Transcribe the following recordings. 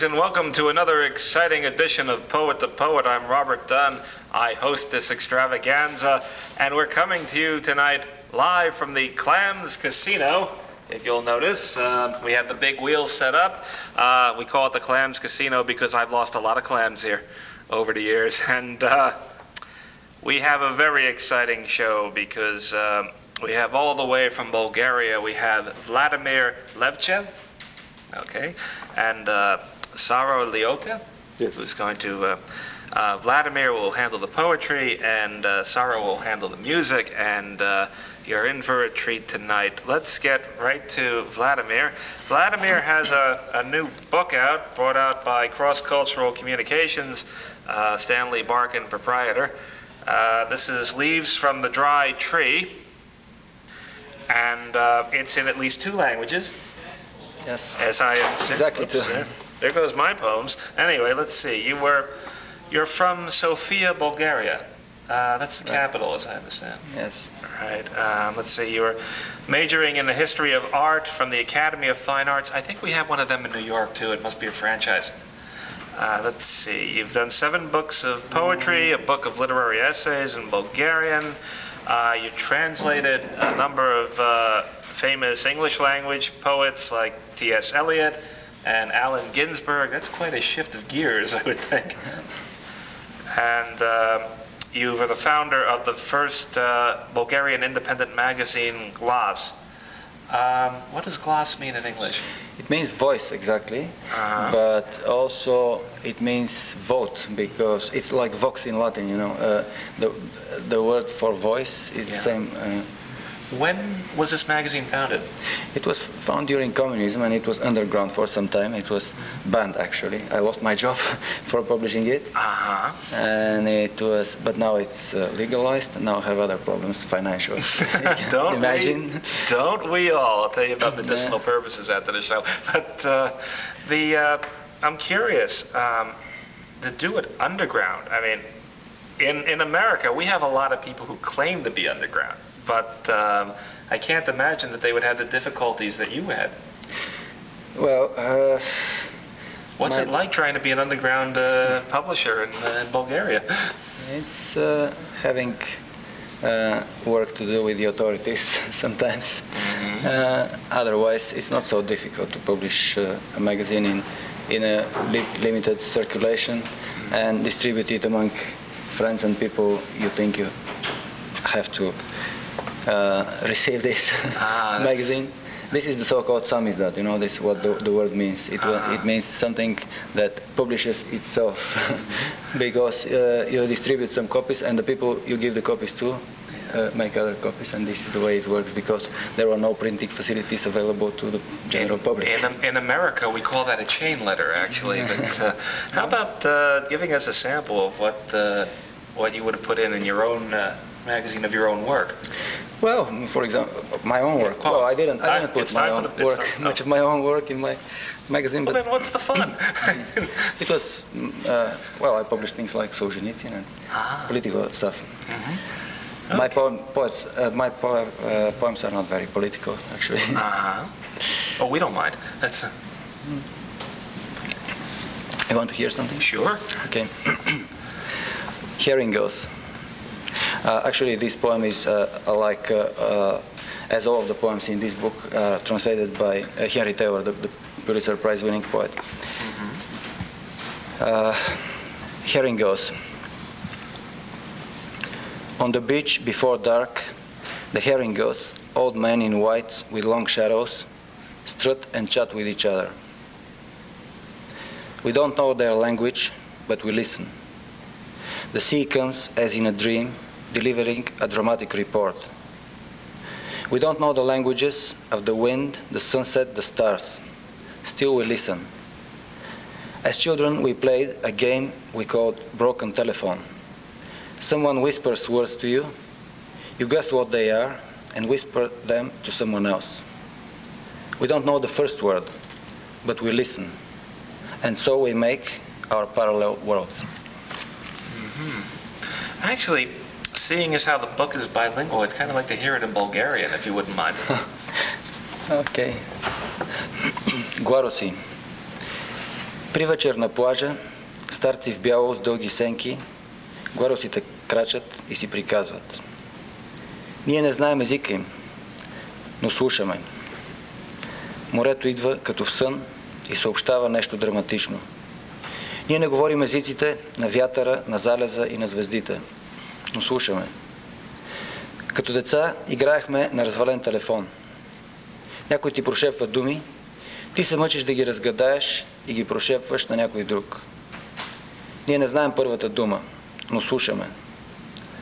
Greetings and welcome to another exciting edition of Poet to Poet. I'm Robert Dunn. I host this extravaganza, and we're coming to you tonight live from the Clams Casino. If you'll notice, we have the big wheels set up. We call it the Clams Casino because I've lost a lot of clams here over the years. And we have a very exciting show because we have all the way from Bulgaria, we have Vladimir Levchev, okay, and Sara Leota, yes, who's going to, Vladimir will handle the poetry, and Sara will handle the music, and you're in for a treat tonight. Let's get right to Vladimir. Vladimir has a new book out, brought out by Cross Cultural Communications, Stanley Barkin, proprietor. This is Leaves from the Dry Tree, and it's in at least 2 languages. Yes. As I am. Exactly. There goes my poems. Anyway, let's see. You're from Sofia, Bulgaria. That's the capital, as I understand. Yes. All right. Let's see. You were majoring in the history of art from the Academy of Fine Arts. I think we have one of them in New York too. It must be a franchise. Let's see. You've done 7 books of poetry, a book of literary essays in Bulgarian. You translated a number of famous English language poets like T.S. Eliot and Allen Ginsberg. That's quite a shift of gears, I would think. And you were the founder of the first Bulgarian independent magazine, Glas. What does Glas mean in English? It means voice, exactly, but also it means vote, because it's like vox in Latin, you know. The word for voice is the same. When was this magazine founded? It was found during communism, and it was underground for some time. It was banned, actually. I lost my job for publishing it. And it was, but now it's legalized. Now I have other problems, financial. Don't we all? I'll tell you about medicinal purposes after the show. But I'm curious, to do it underground. I mean, in America, we have a lot of people who claim to be underground. But I can't imagine that they would have the difficulties that you had. Well, what's it like trying to be an underground publisher in Bulgaria? It's having work to do with the authorities sometimes. Otherwise, it's not so difficult to publish a magazine in a limited circulation and distribute it among friends and people you think you have to receive this magazine. This is the so-called samizdat, you know, this is what the word means. It means something that publishes itself, because you distribute some copies, and the people you give the copies to make other copies, and this is the way it works, because there are no printing facilities available to the general public. In America, we call that a chain letter, actually. But how about giving us a sample of what you would have put in your own magazine of your own work? Well, for example, my own work. Well, I didn't put much of my own work in my magazine. Well, but then what's the fun? It was, well, I published things like Solzhenitsyn and political stuff. Okay. My poems are not very political, actually. Oh, we don't mind. That's. You want to hear something? Sure. Okay. Hearing goes. Actually, this poem is like, as all of the poems in this book, translated by Henry Taylor, the Pulitzer Prize-winning poet. Hearing goes. On the beach before dark, the herring goes, old men in white with long shadows, strut and chat with each other. We don't know their language, but we listen. The sea comes as in a dream, delivering a dramatic report. We don't know the languages of the wind, the sunset, the stars. Still we listen. As children, we played a game we called broken telephone. Someone whispers words to you, you guess what they are, and whisper them to someone else. We don't know the first word, but we listen. And so we make our parallel worlds. Actually, seeing as how the book is bilingual, I'd kind of like to hear it in Bulgarian, if you wouldn't mind. Okay. Guarosi. При вечер на плажа, старци в бяло с дълги сенки, гларусите крачат и си приказват. Ние не знаем езика им, но слушаме. Морето идва като в сън и съобщава нещо драматично. Ние не говорим езиците на вятъра, на залеза и на звездите, но слушаме. Като деца играехме на развален телефон. Някой ти прошепва думи, ти се мъчиш да ги разгадаеш и ги прошепваш на някой друг. Ние не знаем първата дума, но слушаме.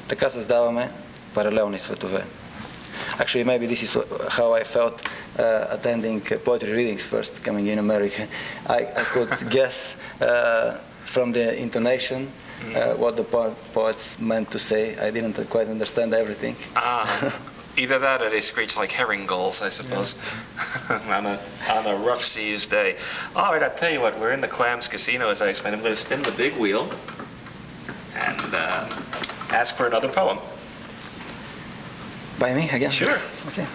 Така създаваме паралелни светове. Actually, maybe this is how I felt attending poetry readings first, coming in America. I could guess from the intonation what the poets meant to say. I didn't quite understand everything. Either that or they screech like herring gulls, I suppose, on a rough seas day. All right, I'll tell you what, we're in the Clams Casino, as I explained. I'm going to spin the big wheel and ask for another poem. By me again? Sure. Okay.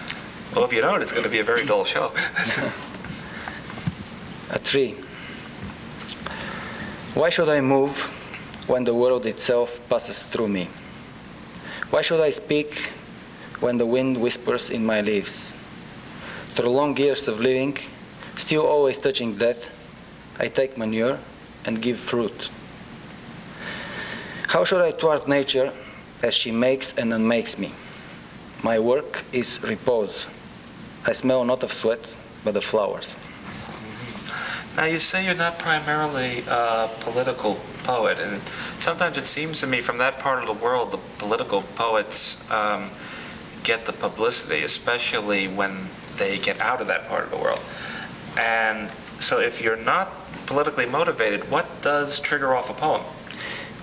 Well, if you don't, it's going to be a very dull show. A tree. Why should I move when the world itself passes through me? Why should I speak when the wind whispers in my leaves? Through long years of living, still always touching death, I take manure and give fruit. How should I thwart nature as she makes and unmakes me? My work is repose. I smell not of sweat, but of flowers. Now, you say you're not primarily a political poet, and sometimes it seems to me from that part of the world, the political poets get the publicity, especially when they get out of that part of the world. And so if you're not politically motivated, what does trigger off a poem?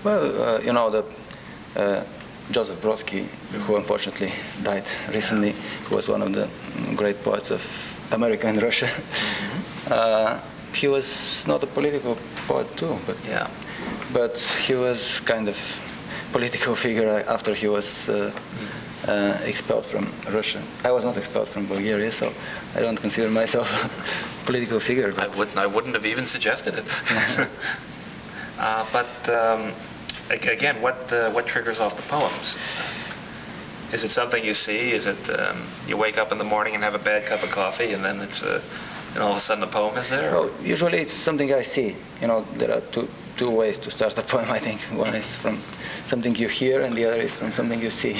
Well, you know, Joseph Brodsky, who unfortunately died recently, who was one of the great poets of America and Russia. He was not a political poet too, but he was kind of political figure after he was expelled from Russia. I was not expelled from Bulgaria, so I don't consider myself a political figure. I wouldn't have even suggested it. Again, what triggers off the poems? Is it something you see? Is it you wake up in the morning and have a bad cup of coffee, and then it's and all of a sudden the poem is there? Well, usually it's something I see. You know, there are two ways to start a poem, I think. One is from something you hear, and the other is from something you see.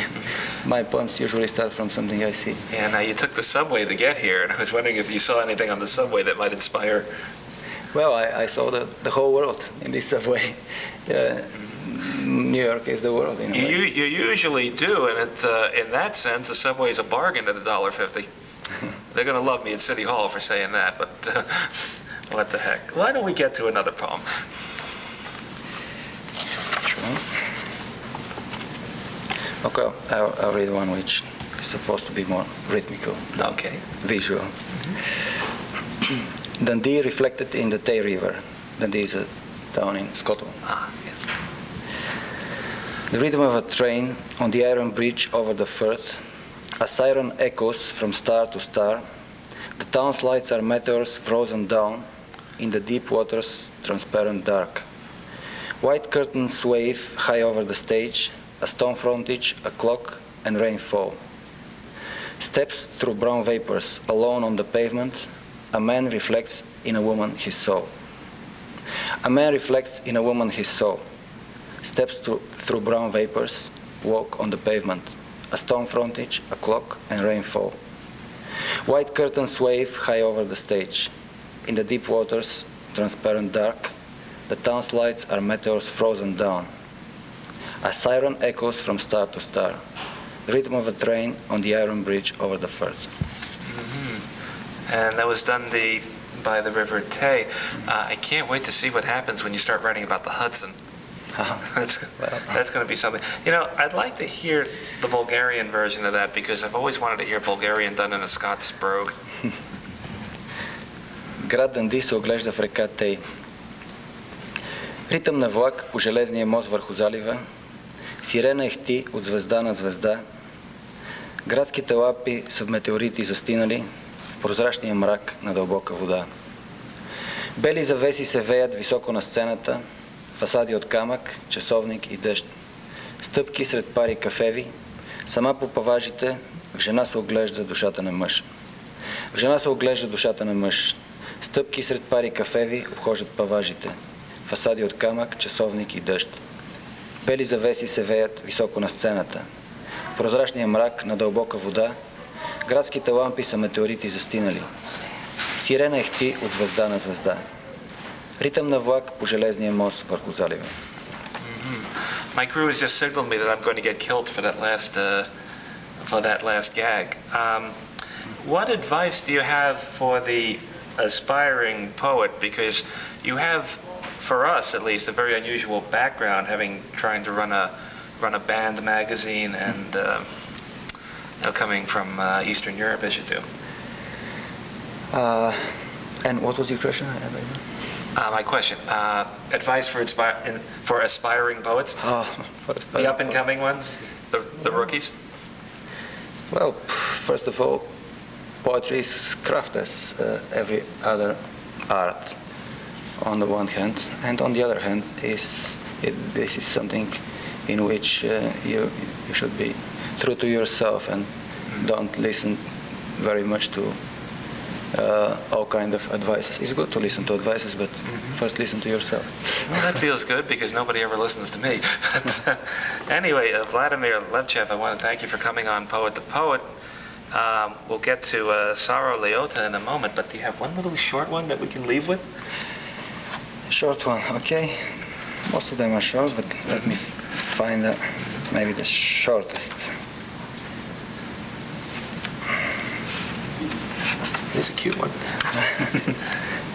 My poems usually start from something I see. Yeah, now you took the subway to get here, and I was wondering if you saw anything on the subway that might inspire. Well, I saw the whole world in this subway. New York is the world, in a way. You usually do, and in that sense, the subway is a bargain at $1.50. They're going to love me at City Hall for saying that, but what the heck. Why don't we get to another poem? Sure. Okay, I'll read one which is supposed to be more rhythmical. Okay. Visual. Dundee reflected in the Tay River. Dundee is a town in Scotland. Yes. The rhythm of a train on the iron bridge over the Firth, a siren echoes from star to star. The town's lights are meteors frozen down in the deep waters, transparent dark. White curtains wave high over the stage, a stone frontage, a clock, and rainfall. Steps through brown vapors, alone on the pavement, a man reflects in a woman his soul. A man reflects in a woman his soul. Steps through brown vapors, walk on the pavement, a stone frontage, a clock, and rainfall. White curtains wave high over the stage. In the deep waters, transparent dark, the town's lights are meteors frozen down. A siren echoes from star to star, the rhythm of a train on the iron bridge over the Firth. And that was Dundee by the River Tay. I can't wait to see what happens when you start writing about the Hudson. That's going to be something. You know, I'd like to hear the Bulgarian version of that because I've always wanted to hear Bulgarian done in a Scots brogue. Град Дънди се оглежда в река Тей. Ритъм на влак по железния мост върху залива, сирена ехти от звезда на звезда. Градските лапи са в метеорити застинали в прозрачния мрак на дълбока вода. Бели завеси се веят високо на сцената, фасади от камък, часовник и дъжд. Стъпки сред пари кафеви, сама по паважите, в жена се оглежда душата на мъж. В жена се оглежда душата на мъж. Стъпки сред пари кафеви обхождат паважите, фасади от камък, часовник и дъжд. Бели завеси се веят високо на сцената. Прозрачният мрак на дълбока вода, градските лампи са метеорити застинали. Сирена ехти от звезда на звезда. Ритъм на влак по железния мост върху залива. My crew has just signaled me that I'm going to get killed for that last gag. What advice do you have for the aspiring poet? Because you have, for us at least, a very unusual background, trying to run a band magazine and coming from Eastern Europe as you do. And what was your question? My question, advice for aspiring poets? The up-and-coming ones, the rookies? Well, first of all, poetry is craft as every other art on the one hand, and on the other hand this is something in which you should be true to yourself and don't listen very much to all kind of advices. It's good to listen to advices, but first listen to yourself. Well, that feels good because nobody ever listens to me. But anyway, Vladimir Levchev, I want to thank you for coming on Poet the Poet. We'll get to Saro Leota in a moment, but do you have one little short one that we can leave with? Short one, okay. Most of them are short, but let me find maybe the shortest. It's a cute one.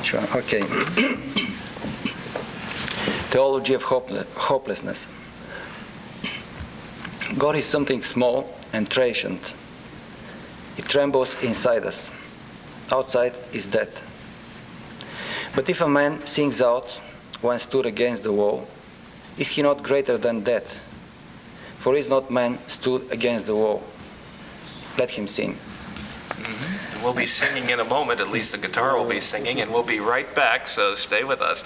Sure, okay. Theology of hopelessness. God is something small and transient. It trembles inside us. Outside is death. But if a man sings out when stood against the wall, is he not greater than death? For is not man stood against the wall? Let him sing. We'll be singing in a moment, at least the guitar will be singing, and we'll be right back, so stay with us.